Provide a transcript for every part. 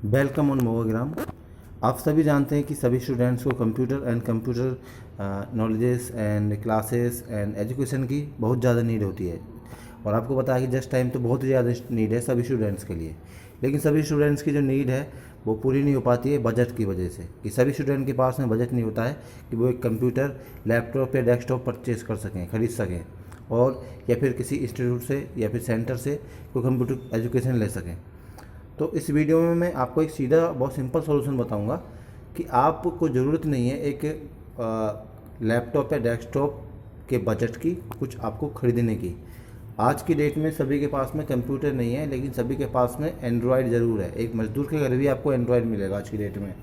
Welcome on मोबाग्राम। आप सभी जानते हैं कि सभी स्टूडेंट्स को computer and computer knowledges and classes and education की बहुत ज़्यादा नीड होती है। और आपको पता है कि जस्ट टाइम तो बहुत ही ज़्यादा नीड है सभी स्टूडेंट्स के लिए। लेकिन सभी स्टूडेंट्स की जो नीड है वो पूरी नहीं हो पाती है बजट की वजह से, कि सभी स्टूडेंट के पास में बजट नहीं होता है कि वो एक कंप्यूटर, लैपटॉप या डेस्कटॉप परचेज़ कर सकें, खरीद सकें, और या फिर किसी इंस्टीट्यूट से या फिर सेंटर से कोई कंप्यूटर एजुकेशन ले सकें। तो इस वीडियो में मैं आपको एक सीधा बहुत सिंपल सॉल्यूशन बताऊंगा कि आपको ज़रूरत नहीं है एक लैपटॉप या डेस्कटॉप के बजट की कुछ आपको ख़रीदने की। आज की डेट में सभी के पास में कंप्यूटर नहीं है, लेकिन सभी के पास में एंड्रॉयड ज़रूर है। एक मज़दूर के घर भी आपको एंड्रॉयड मिलेगा आज की डेट में।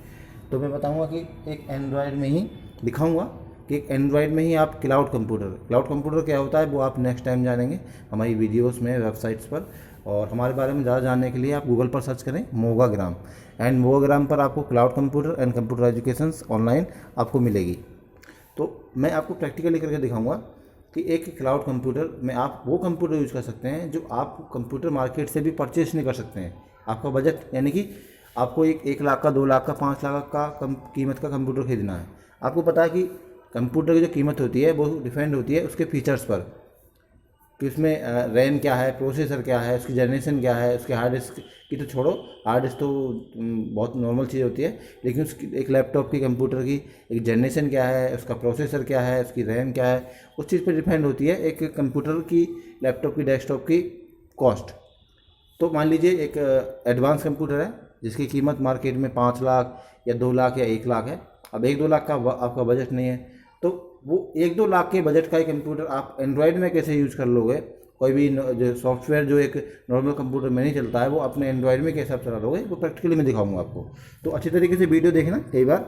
तो मैं बताऊंगा कि एक एंड्रॉयड में ही दिखाऊंगा कि एक एंड्रॉयड में ही आप क्लाउड कंप्यूटर क्या होता है वो आप नेक्स्ट टाइम जानेंगे हमारी वीडियोस में, वेबसाइट्स पर। और हमारे बारे में ज़्यादा जानने के लिए आप गूगल पर सर्च करें मोगाग्राम, एंड मोगाग्राम पर आपको cloud computer and computer educations online आपको मिलेगी। तो मैं आपको प्रैक्टिकली करके दिखाऊंगा कि एक क्लाउड कंप्यूटर में आप वो कंप्यूटर यूज़ कर सकते हैं जो आप कंप्यूटर मार्केट से भी परचेज नहीं कर सकते हैं। आपका बजट यानी कि आपको एक लाख का, 2 लाख का, 5 लाख का कीमत का कंप्यूटर खरीदना है। आपको पता है कि कंप्यूटर की जो कीमत होती है वो डिपेंड होती है उसके फीचर्स पर, कि उसमें रैम क्या है, प्रोसेसर क्या है, उसकी जनरेशन क्या है, उसके हार्ड डिस्क की तो छोड़ो, हार्ड डिस्क तो बहुत नॉर्मल चीज़ होती है, लेकिन उसकी एक लैपटॉप की, कंप्यूटर की एक जनरेशन क्या है, उसका प्रोसेसर क्या है, उसकी रैम क्या है, उस चीज़ पर डिपेंड होती है एक कंप्यूटर की, लैपटॉप की, डेस्कटॉप की कॉस्ट। तो मान लीजिए एक एडवांस कंप्यूटर है जिसकी कीमत मार्केट में 5 लाख या 2 लाख या 1 लाख है। अब 1-2 लाख का आपका बजट नहीं है, तो वो 1-2 लाख के बजट का ही कंप्यूटर आप एंड्रॉयड में कैसे यूज़ कर लोगे? कोई भी जो सॉफ्टवेयर जो एक नॉर्मल कंप्यूटर में नहीं चलता है वो अपने एंड्रॉयड में कैसे आप चला लोगे, वो प्रैक्टिकली मैं दिखाऊंगा आपको। तो अच्छी तरीके से वीडियो देखना कई बार,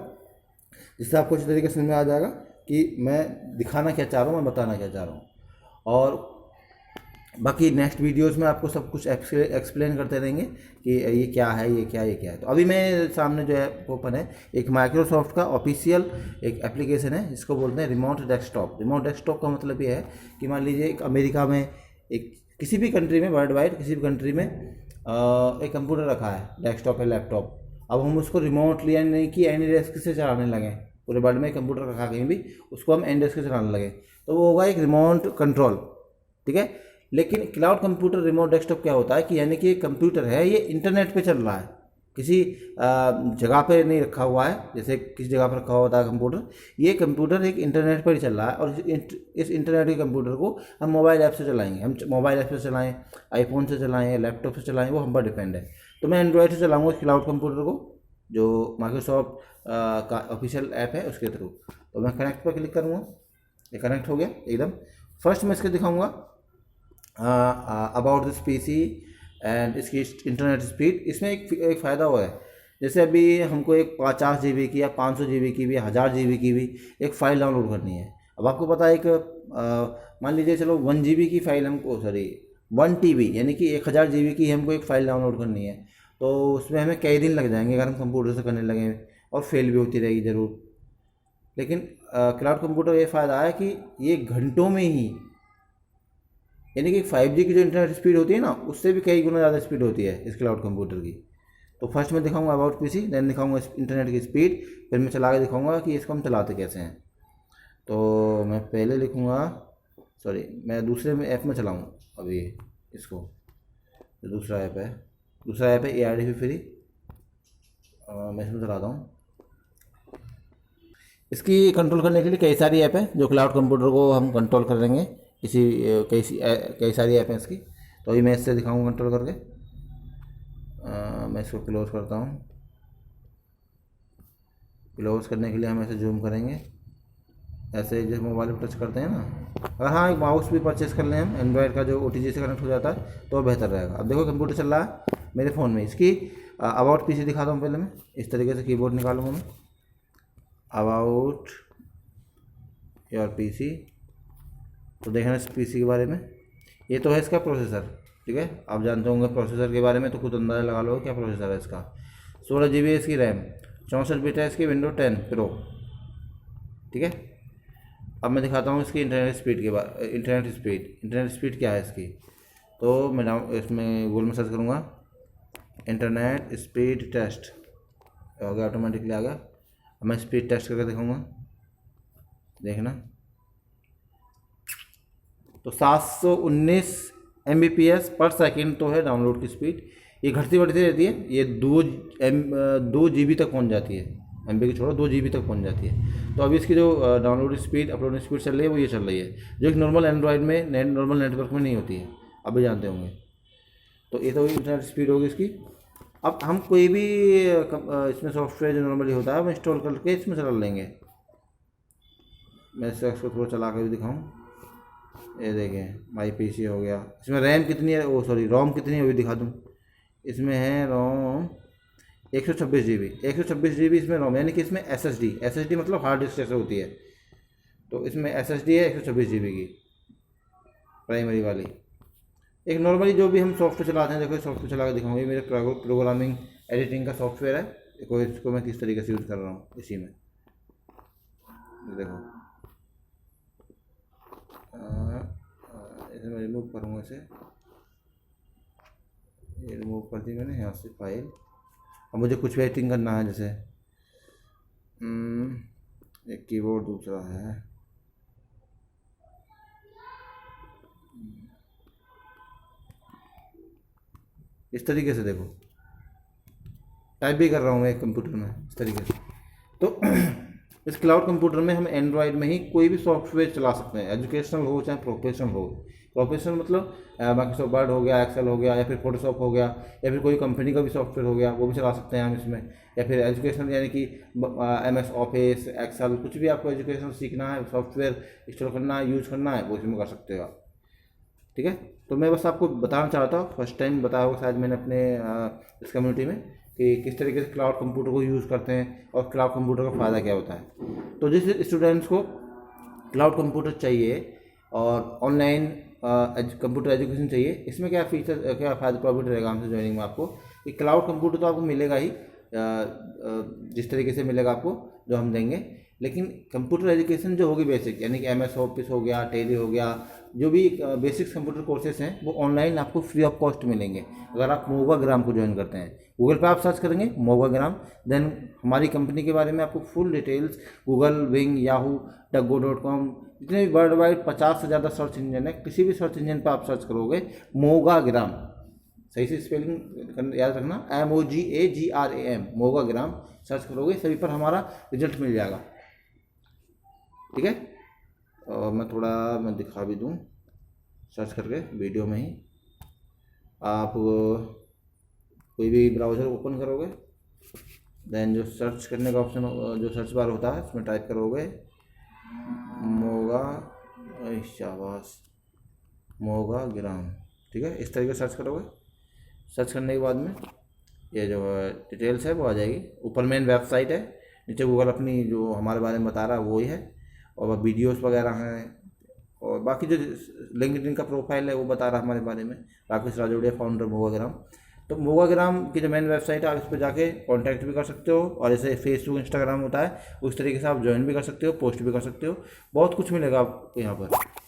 जिससे आपको अच्छी तरीके से समझ में आ जाएगा कि मैं दिखाना क्या चाह रहा हूँ, मैं बताना क्या चाह रहा हूँ। और बाकी नेक्स्ट वीडियोस में आपको सब कुछ एक्सप्लेन करते रहेंगे कि ये क्या है, ये क्या है, ये क्या है। तो अभी मेरे सामने जो है ओपन है एक माइक्रोसॉफ्ट का ऑफिशियल एक एप्लीकेशन है जिसको बोलते हैं रिमोट डेस्कटॉप। रिमोट डेस्कटॉप का मतलब ये है कि मान लीजिए एक अमेरिका में, एक किसी भी कंट्री में, वर्ल्ड वाइड किसी भी कंट्री में एक कंप्यूटर रखा है, डेस्कटॉप है, लैपटॉप। अब हम उसको रिमोटली यानी कि एनी डेस्क से चलाने लगे, पूरे वर्ल्ड में कंप्यूटर रखा कहीं भी, उसको हम एनी डेस्क से चलाने लगे, तो वो होगा एक रिमोट कंट्रोल। ठीक है। लेकिन क्लाउड कंप्यूटर, रिमोट डेस्कटॉप क्या होता है कि यानी कि एक कंप्यूटर है, ये इंटरनेट पे चल रहा है, किसी जगह पे नहीं रखा हुआ है, जैसे किसी जगह पर रखा होता है कंप्यूटर। ये कंप्यूटर एक इंटरनेट पर ही चल रहा है, और इस इंटरनेट के कंप्यूटर को हम मोबाइल ऐप से चलाएंगे। हम मोबाइल ऐप से चलाएँ, आईफोन से चलाएँ या लैपटॉप से चलाएँ, वो हम पर डिपेंड है। तो मैं एंड्रॉयड से चलाऊँगा इस क्लाउड कंप्यूटर को, जो माइक्रोसॉफ्ट का ऑफिशियल ऐप है उसके थ्रू। तो मैं कनेक्ट पर क्लिक करूँगा, ये कनेक्ट हो गया एकदम। फर्स्ट मैं इसके दिखाऊँगा अबाउट दिस पीसी एंड इसकी इंटरनेट स्पीड। इसमें एक फ़ायदा हुआ है, जैसे अभी हमको एक 50 GB की या 500 GB की भी, 1000 GB की भी एक फ़ाइल डाउनलोड करनी है। अब आपको पता है एक मान लीजिए चलो 1 GB की फ़ाइल हमको, सॉरी 1 TB यानी कि 1000 GB की हमको एक फ़ाइल डाउनलोड करनी है, तो उसमें हमें कई दिन लग जाएंगे अगर हम कंप्यूटर से करने लगें, और फेल भी होती रहेगी ज़रूर। लेकिन क्लाउड कंप्यूटर ये फ़ायदा है कि ये घंटों में ही, यानी कि 5G की जो इंटरनेट स्पीड होती है ना, उससे भी कई गुना ज़्यादा स्पीड होती है इस क्लाउड कंप्यूटर की। तो फर्स्ट मैं दिखाऊंगा अबाउट पीसी, देन दिखाऊंगा इंटरनेट की स्पीड, फिर मैं चला के दिखाऊंगा कि इसको हम चलाते कैसे हैं। तो मैं पहले लिखूंगा, सॉरी मैं दूसरे में ऐप में चलाऊँ अभी इसको, जो दूसरा ऐप है ARDP फ्री, मैं इसमें चलाता हूँ। इसकी कंट्रोल करने के लिए कई सारी ऐप है जो क्लाउड कंप्यूटर को हम कंट्रोल करेंगे। इसी कई सारी ऐप हैं इसकी, तो अभी मैं इससे दिखाऊंगा कंट्रोल करके। मैं इसको क्लोज़ करता हूँ। क्लोज़ करने के लिए हम ऐसे जूम करेंगे, ऐसे जैसे मोबाइल पर टच करते हैं ना। अगर हाँ एक माउस भी परचेस कर लें हम, एंड्रॉयड का जो OTG से कनेक्ट हो जाता है, तो बेहतर रहेगा। अब देखो कंप्यूटर चल रहा है मेरे फ़ोन में। इसकी अबाउट पीसी दिखाता हूँ पहले मैं, इस तरीके से कीबोर्ड निकालूंगा मैं, अबाउट योर पीसी। तो देखना इस पीसी के बारे में, ये तो है इसका प्रोसेसर। ठीक है, आप जानते होंगे प्रोसेसर के बारे में, तो खुद अंदाज़ा लगा लो क्या प्रोसेसर है इसका। 16 GB है इसकी रैम, 64 बिट है इसकी विंडो 10 प्रो। ठीक है। अब मैं दिखाता हूँ इसकी इंटरनेट स्पीड के बाद। इंटरनेट स्पीड क्या है इसकी, तो मैं इसमें गूगल में सर्च करूँगा इंटरनेट स्पीड टेस्ट हो गया, ऑटोमेटिकली आ गया। अब मैं स्पीड टेस्ट करके दिखाऊंगा, देखना। तो 719 Mbps पर सेकेंड तो है डाउनलोड की स्पीड। ये घटती बढ़ती रहती है, ये 2 GB तक पहुंच जाती है, MB की छोड़ो 2 GB तक पहुंच जाती है। तो अभी इसकी जो डाउनलोड स्पीड अपलोड स्पीड चल रही है वो ये चल रही है, जो एक नॉर्मल एंड्रॉयड में नॉर्मल नेटवर्क में नहीं होती है, अभी जानते होंगे। तो ये तो इंटरनेट स्पीड होगी इसकी। अब हम कोई भी इसमें सॉफ्टवेयर जो नॉर्मली होता है वो इंस्टॉल करके इसमें चला लेंगे। मैं इसको थोड़ा चला कर भी दिखाऊँ, ये देखें माई PC हो गया। इसमें रैम कितनी है, वो सॉरी रोम कितनी है वो भी दिखा दूँ। इसमें है रोम 126 GB, 126 GB इसमें रोम, यानी कि इसमें SSD मतलब हार्ड डिस्क जैसे होती है। तो इसमें SSD है 126 GB की प्राइमरी वाली। एक नॉर्मली जो भी हम सॉफ्टवेयर चलाते हैं, देखो सॉफ्टवेयर चला कर दिखाऊंगी, मेरे प्रोग्रामिंग एडिटिंग का सॉफ्टवेयर है, देखो इसको मैं किस तरीके से यूज़ कर रहा हूँ इसी में। देखो इसे मैं रिमूव करूँगा, इसे ये रिमूव कर दी मैंने यहाँ से फाइल। अब मुझे कुछ भी एडिटिंग करना है, जैसे एक कीबोर्ड दूसरा है, इस तरीके से देखो टाइप भी कर रहा हूँ मैं एक कंप्यूटर में इस तरीके से। तो इस क्लाउड कंप्यूटर में हम एंड्रॉयड में ही कोई भी सॉफ्टवेयर चला सकते हैं, एजुकेशनल हो चाहे प्रोफेशनल हो। प्रोफेशनल मतलब माइक्रोसॉफ्ट वर्ड हो गया, एक्सेल हो गया, या फिर फोटोशॉप हो गया, या फिर कोई कंपनी का भी सॉफ्टवेयर हो गया, वो भी चला सकते हैं हम इसमें। या फिर एजुकेशनल यानी कि MS ऑफिस, एक्सेल, कुछ भी आपको एजुकेशनल सीखना है, सॉफ्टवेयर इंस्टॉल करना है, यूज़ करना है, वो इसमें कर सकते हो आप। ठीक है, तो मैं बस आपको बताना चाहता हूँ, फर्स्ट टाइम बताया होगा शायद मैंने अपने इस कम्युनिटी में, कि किस तरीके से क्लाउड कंप्यूटर को यूज़ करते हैं और क्लाउड कंप्यूटर का फ़ायदा क्या होता है। तो जिस स्टूडेंट्स को क्लाउड कंप्यूटर चाहिए और ऑनलाइन कंप्यूटर एजुकेशन चाहिए, इसमें क्या फीचर क्या फ़ायदा प्रॉफिट रहेगा हमसे ज्वाइनिंग में आपको, कि क्लाउड कंप्यूटर तो आपको मिलेगा ही जिस तरीके से मिलेगा आपको जो हम देंगे, लेकिन कंप्यूटर एजुकेशन जो होगी बेसिक, यानी कि MS ऑफिस हो गया, टेली हो गया, जो भी बेसिक कंप्यूटर कोर्सेज हैं वो ऑनलाइन आपको फ्री ऑफ कॉस्ट मिलेंगे अगर आप मोगाग्राम को ज्वाइन करते हैं। गूगल पे आप सर्च करेंगे मोगाग्राम, देन हमारी कंपनी के बारे में आपको full details Google, wing, Yahoo, DuckGo.com, जितने भी वर्ल्ड वाइड 50 से ज़्यादा सर्च इंजन है, किसी भी सर्च इंजन पर आप सर्च करोगे मोगाग्राम, सही से स्पेलिंग याद रखना, MOGAGRAM, मोगाग्राम सर्च करोगे, सभी पर हमारा रिजल्ट मिल जाएगा। ठीक है, और मैं दिखा भी दूँ सर्च करके वीडियो में ही। आप कोई भी ब्राउज़र ओपन करोगे, देन जो सर्च करने का ऑप्शन, जो सर्च बार होता है उसमें टाइप करोगे मोगाग्राम। ठीक है, इस तरीके से सर्च करोगे। सर्च करने के बाद में ये जो डिटेल्स है वो आ जाएगी। ऊपर मेन वेबसाइट है, नीचे गूगल अपनी जो हमारे बारे में बता रहा है वो ही है, और वीडियोस वगैरह हैं, और बाकी जो लिंक्डइन का प्रोफाइल है वो बता रहा है हमारे बारे में, राकेश राजोड़िया, फाउंडर मोगाग्राम। तो मोगाग्राम की जो मेन वेबसाइट है, आप इस पर जाके कांटेक्ट भी कर सकते हो, और जैसे फेसबुक, इंस्टाग्राम होता है उस तरीके से आप ज्वाइन भी कर सकते हो, पोस्ट भी कर सकते हो, बहुत कुछ मिलेगा आपको यहाँ पर।